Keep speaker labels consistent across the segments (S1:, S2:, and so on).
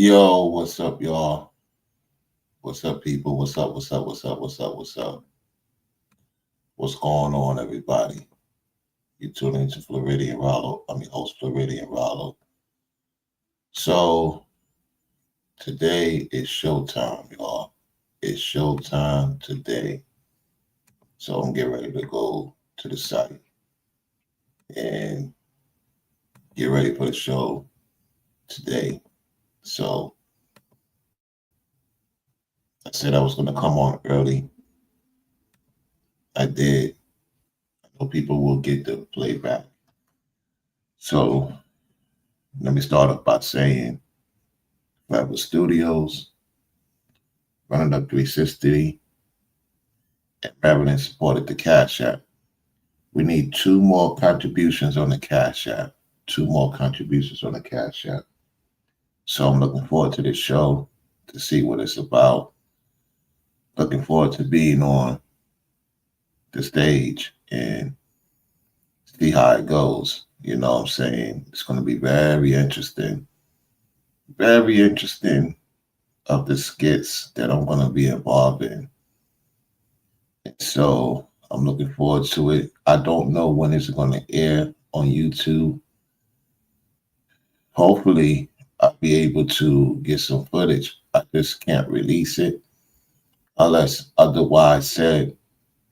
S1: Yo, what's up, y'all? What's up, people? What's up? What's up? What's up? What's up? What's up? What's going on, everybody? You tuning into Floridian Rollo. Host Floridian Rollo. So today is showtime, y'all. It's showtime today. So I'm getting ready to go to the site and get ready for the show today. So I said I was going to come on early. I did. I know people will get the playback. So let me start off by saying Forever Studios, Running Up 360, and Maryland supported the Cash App. We need two more contributions on the Cash App. Two more contributions on the Cash App. So I'm looking forward to this show to see what it's about. Looking forward to being on the stage and see how it goes. You know what I'm saying? It's going to be very interesting. Very interesting of the skits that I'm going to be involved in. So I'm looking forward to it. I don't know when it's going to air on YouTube. Hopefully, I'll be able to get some footage. I just can't release it unless otherwise said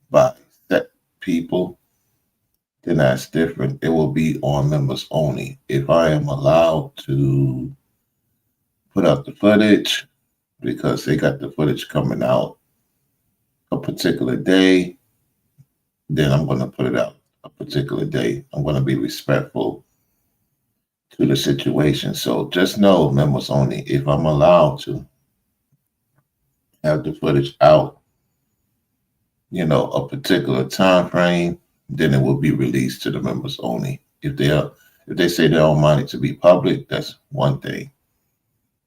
S1: by set people. Then that's different. It will be on members only. If I am allowed to put up the footage, because they got the footage coming out a particular day, then I'm going to put it out a particular day. I'm going to be respectful to the situation. So just know, members only, if I'm allowed to have the footage out, a particular time frame, then it will be released to the members only. If they say they don't mind it to be public, that's one thing.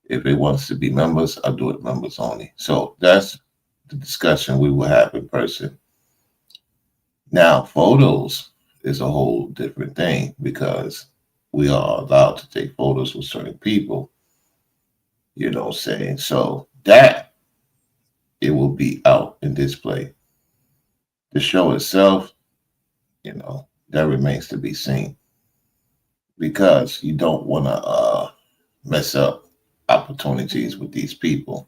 S1: If it wants to be members, I'll do it members only. So that's the discussion we will have in person. Now, photos is a whole different thing because we are allowed to take photos with certain people, saying. So that it will be out in display. The show itself, that remains to be seen because you don't want to mess up opportunities with these people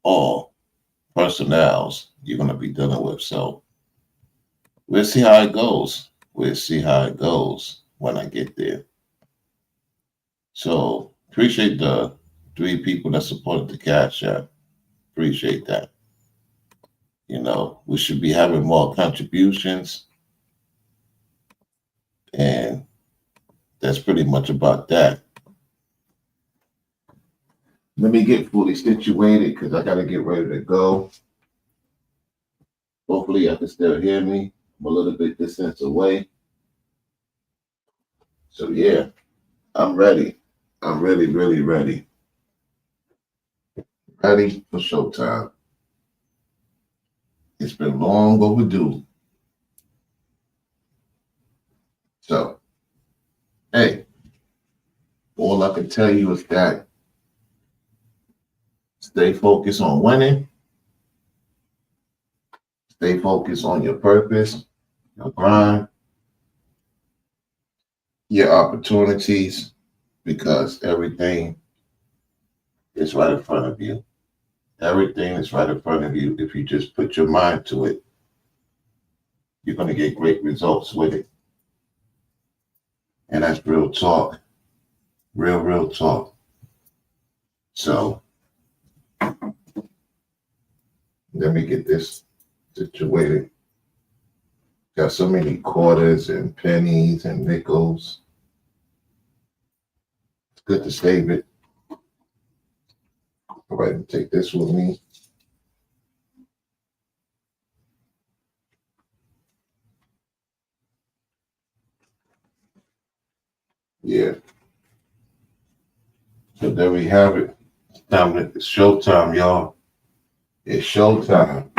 S1: or personnels you're going to be dealing with. So we'll see how it goes. We'll see how it goes when I get there. So appreciate the 3 people that supported the Cash App. Appreciate that. We should be having more contributions. And that's pretty much about that. Let me get fully situated because I got to get ready to go. Hopefully, I can still hear me. I'm a little bit distance away. So, yeah, I'm ready. I'm really, really ready. Ready for showtime. It's been long overdue. So, hey, all I can tell you is that stay focused on winning. Stay focused on your purpose, your grind, your opportunities, because everything is right in front of you. Everything is right in front of you. If you just put your mind to it, you're going to get great results with it. And that's real talk. Real talk. So, let me get this situated. Got so many quarters and pennies and nickels. It's good to save it. All right, take this with me. Yeah. So there we have it. It's showtime, y'all. It's showtime.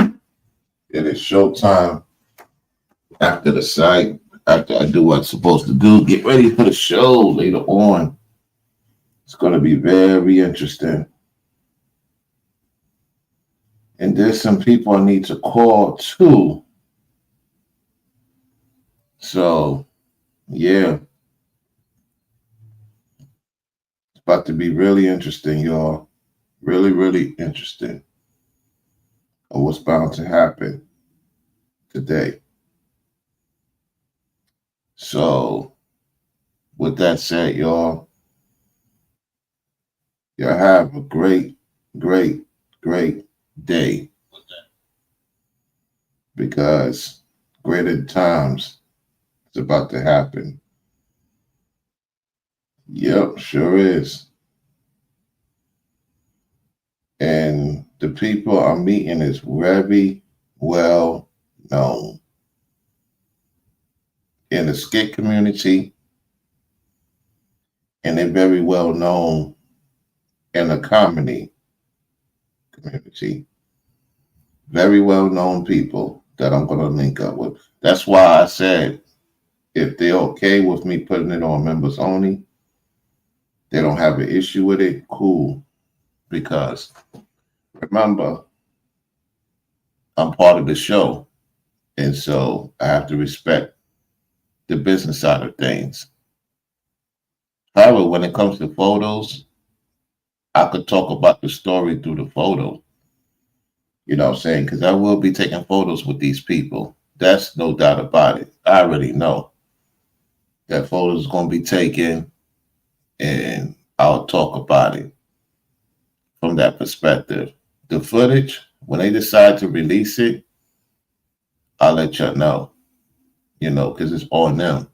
S1: It is showtime. After the site, after I do what I'm supposed to do, get ready for the show later on. It's going to be very interesting. And there's some people I need to call too. So, yeah, it's about to be really interesting, y'all. Really, really interesting of what's bound to happen today. So, with that said, y'all have a great, great, great day because greater times is about to happen. Yep, sure is. And the people I'm meeting is very well known in the skit community, and they're very well known in the comedy community. Very well known people that I'm going to link up with. That's why I said if they're okay with me putting it on members only, they don't have an issue with it, cool. Because remember, I'm part of the show. And so I have to respect the business side of things. However, when it comes to photos, I could talk about the story through the photo. You know what I'm saying? Because I will be taking photos with these people. That's no doubt about it. I already know that photos going to be taken and I'll talk about it from that perspective. The footage, when they decide to release it, I'll let y'all know, because it's on them.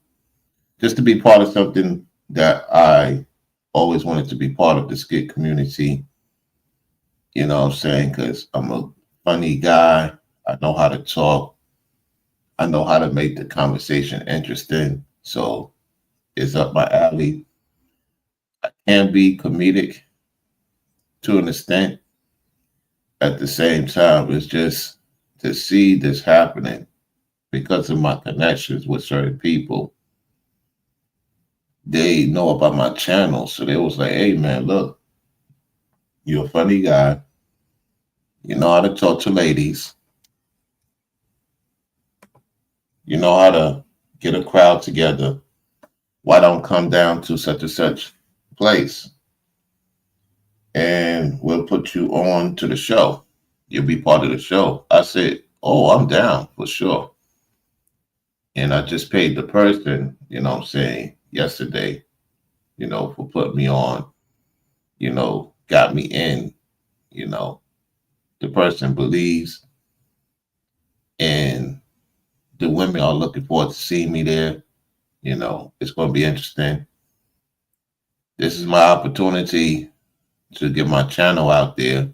S1: Just to be part of something that I always wanted to be part of the skit community, you know what I'm saying? Because I'm a funny guy. I know how to talk. I know how to make the conversation interesting. So it's up my alley. I can be comedic to an extent. At the same time, it's just to see this happening because of my connections with certain people. They know about my channel. So they was like, hey man, look, you're a funny guy. You know how to talk to ladies. You know how to get a crowd together. Why don't come down to such and such place? And we'll put you on to the show. You'll be part of the show. I said, oh, I'm down for sure. And I just paid the person, yesterday, for putting me on, got me in, you know. The person believes, and the women are looking forward to seeing me there. It's going to be interesting. This is my opportunity to get my channel out there.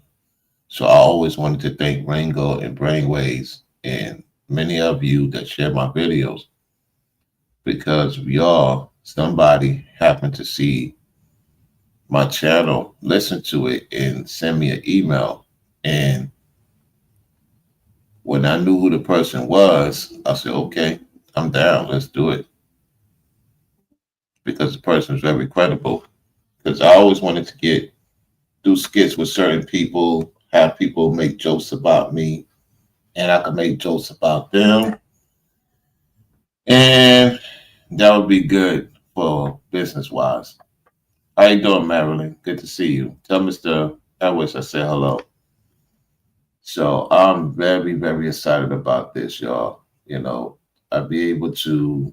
S1: So I always wanted to thank Ringo and Brainwaves and many of you that share my videos because somebody happened to see my channel, listen to it, and send me an email. And when I knew who the person was, I said, okay, I'm down. Let's do it. Because the person is very credible. Because I always wanted to do skits with certain people, have people make jokes about me, and I could make jokes about them. And that would be good for business wise. How you doing, Marilyn? Good to see you. Tell Mr. Edwards I said hello. So I'm very, very excited about this, y'all. I'll be able to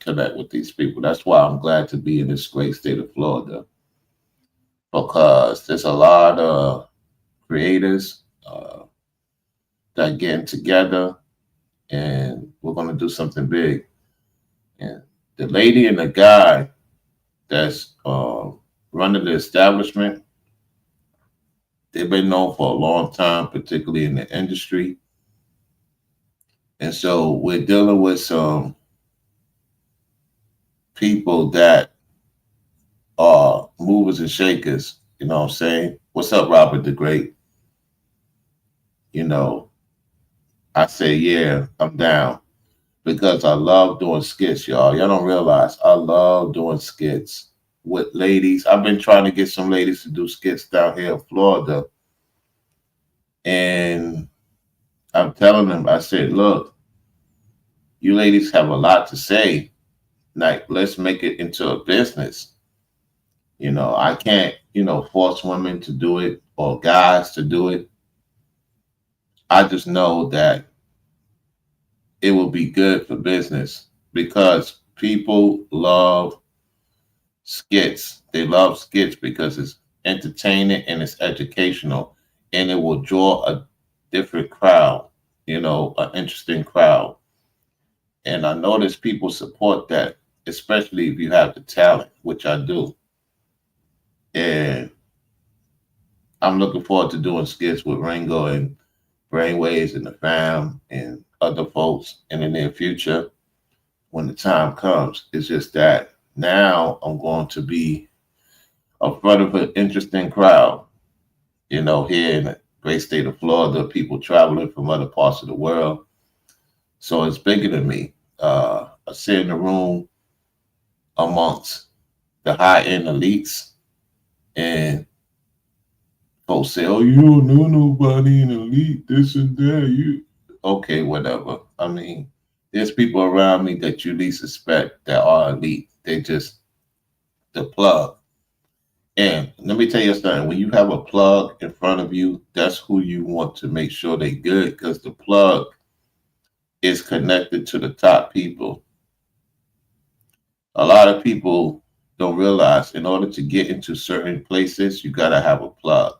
S1: connect with these people. That's why I'm glad to be in this great state of Florida because there's a lot of creators that getting together and we're going to do something big. And the lady and the guy that's running the establishment, they've been known for a long time, particularly in the industry. And so we're dealing with some people that are movers and shakers. You know what I'm saying? What's up, Robert the Great? I say, yeah, I'm down because I love doing skits, y'all. Y'all don't realize I love doing skits. with ladies. I've been trying to get some ladies to do skits down here in Florida. And I'm telling them, I said, look, you ladies have a lot to say. Like, let's make it into a business. I can't, force women to do it or guys to do it. I just know that it will be good for business because people love skits. They love skits because it's entertaining and it's educational and it will draw a different crowd, an interesting crowd. And I notice people support that, especially if you have the talent, which I do. And I'm looking forward to doing skits with Ringo and Brainwaves and the fam and other folks in the near future when the time comes. It's just that now I'm going to be in front of an interesting crowd, here in the great state of Florida, people traveling from other parts of the world. So it's bigger than me. I sit in the room amongst the high-end elites and folks say, oh, you don't know nobody in elite, this and that. Okay, whatever. I mean, there's people around me that you least suspect that are elite. They just the plug. And let me tell you something. When you have a plug in front of you, that's who you want to make sure they good because the plug is connected to the top people. A lot of people don't realize in order to get into certain places, you got to have a plug.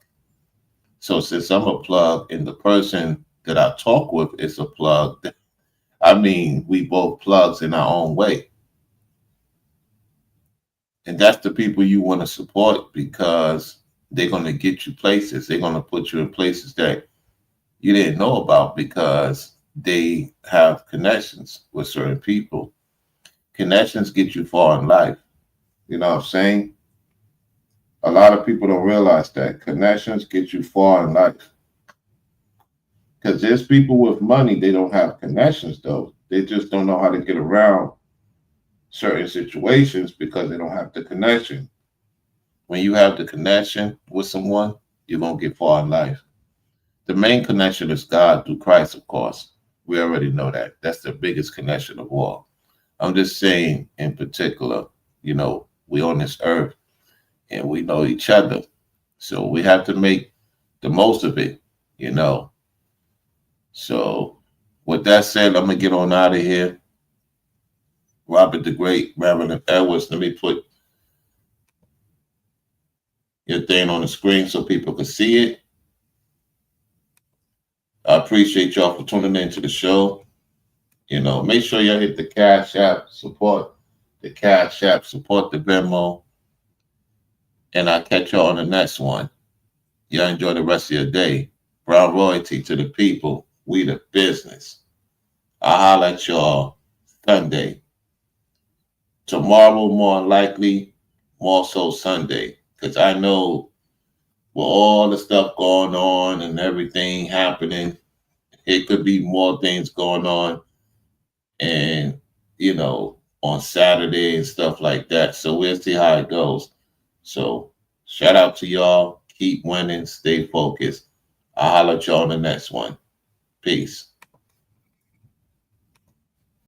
S1: So since I'm a plug and the person that I talk with is a plug, I mean, we both plugs in our own way. And that's the people you want to support because they're going to get you places. They're going to put you in places that you didn't know about because they have connections with certain people. Connections get you far in life. You know what I'm saying? A lot of people don't realize that connections get you far in life. Because there's people with money, they don't have connections though. They just don't know how to get around certain situations because they don't have the connection. When you have the connection with someone, you're going to get far in life. The main connection is God through Christ, of course. We already know that. That's the biggest connection of all. I'm just saying in particular, we on this earth and we know each other. So we have to make the most of it. So with that said, I'm going to get on out of here. Robert the Great, Reverend Edwards, let me put your thing on the screen so people can see it. I appreciate y'all for tuning into the show. Make sure y'all hit the Cash App, support the Cash App, support the Venmo, and I'll catch y'all on the next one. Y'all enjoy the rest of your day. Brown royalty to the people. We the business. I'll holler at y'all Sunday. Tomorrow, more likely, more so Sunday. Because I know with all the stuff going on and everything happening, it could be more things going on. And, on Saturday and stuff like that. So we'll see how it goes. So shout out to y'all. Keep winning. Stay focused. I'll holler at y'all on the next one. Peace.